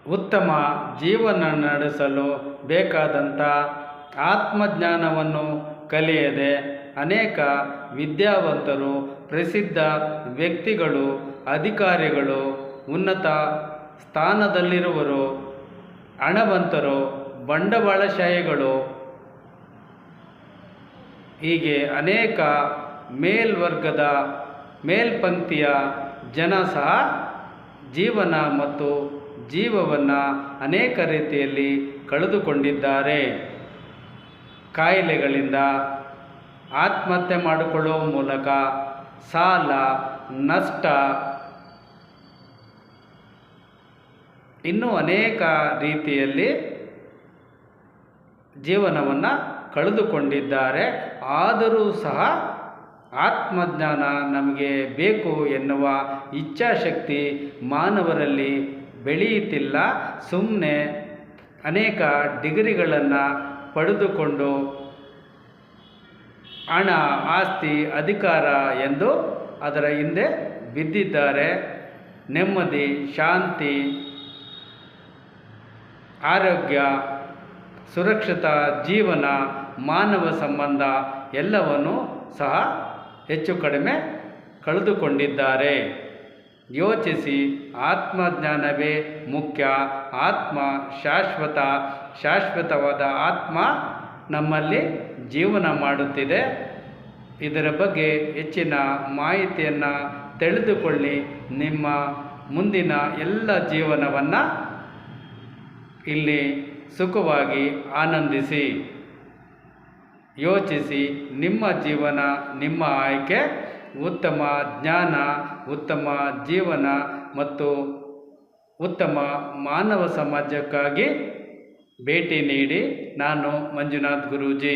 ಉತ್ತಮ ಜೀವನ ನಡೆಸಲು ಬೇಕಾದಂಥ ಆತ್ಮಜ್ಞಾನವನ್ನು ಕಲಿಯದೆ ಅನೇಕ ವಿದ್ಯಾವಂತರು, ಪ್ರಸಿದ್ಧ ವ್ಯಕ್ತಿಗಳು, ಅಧಿಕಾರಿಗಳು, ಉನ್ನತ ಸ್ಥಾನದಲ್ಲಿರುವರು, ಹಣವಂತರು, ಬಂಡವಾಳಶಾಹಿಗಳು, ಹೀಗೆ ಅನೇಕ ಮೇಲ್ವರ್ಗದ ಮೇಲ್ಪಂಕ್ತಿಯ ಜನ ಸಹ ಜೀವನ ಮತ್ತು ಜೀವವನ್ನು ಅನೇಕ ರೀತಿಯಲ್ಲಿ ಕಳೆದುಕೊಂಡಿದ್ದಾರೆ. ಕಾಯಿಲೆಗಳಿಂದ, ಆತ್ಮಹತ್ಯೆ ಮಾಡಿಕೊಳ್ಳುವ ಮೂಲಕ, ಸಾಲ, ನಷ್ಟ, ಇನ್ನೂ ಅನೇಕ ರೀತಿಯಲ್ಲಿ ಜೀವನವನ್ನು ಕಳೆದುಕೊಂಡಿದ್ದಾರೆ. ಆದರೂ ಸಹ ಆತ್ಮಜ್ಞಾನ ನಮಗೆ ಬೇಕು ಎನ್ನುವ ಇಚ್ಛಾಶಕ್ತಿ ಮಾನವರಲ್ಲಿ ಬೆಳೆಯುತ್ತಿಲ್ಲ. ಸುಮ್ಮನೆ ಅನೇಕ ಡಿಗ್ರಿಗಳನ್ನು ಪಡೆದುಕೊಂಡು ಹಣ, ಆಸ್ತಿ, ಅಧಿಕಾರ ಎಂದು ಅದರ ಹಿಂದೆ ಬಿದ್ದಿದ್ದಾರೆ. ನೆಮ್ಮದಿ, ಶಾಂತಿ, ಆರೋಗ್ಯ, ಸುರಕ್ಷಿತ ಜೀವನ, ಮಾನವ ಸಂಬಂಧ ಎಲ್ಲವನ್ನೂ ಸಹ ಹೆಚ್ಚು ಕಡಿಮೆ ಕಳೆದುಕೊಂಡಿದ್ದಾರೆ. ಯೋಚಿಸಿ, ಆತ್ಮಜ್ಞಾನವೇ ಮುಖ್ಯ. ಆತ್ಮ ಶಾಶ್ವತವಾದ ಆತ್ಮ ನಮ್ಮಲ್ಲಿ ಜೀವನ ಮಾಡುತ್ತಿದೆ. ಇದರ ಬಗ್ಗೆ ಹೆಚ್ಚಿನ ಮಾಹಿತಿಯನ್ನು ತಿಳಿದುಕೊಳ್ಳಿ. ನಿಮ್ಮ ಮುಂದಿನ ಎಲ್ಲ ಜೀವನವನ್ನು ಇಲ್ಲಿ ಸುಖವಾಗಿ ಆನಂದಿಸಿ. ಯೋಚಿಸಿ, ನಿಮ್ಮ ಜೀವನ ನಿಮ್ಮ ಆಯ್ಕೆ. ಉತ್ತಮ ಜ್ಞಾನ, ಉತ್ತಮ ಜೀವನ ಮತ್ತು ಉತ್ತಮ ಮಾನವ ಸಮಾಜಕ್ಕಾಗಿ ಭೇಟಿ ನೀಡಿ. ನಾನು ಮಂಜುನಾಥ್ ಗುರೂಜಿ.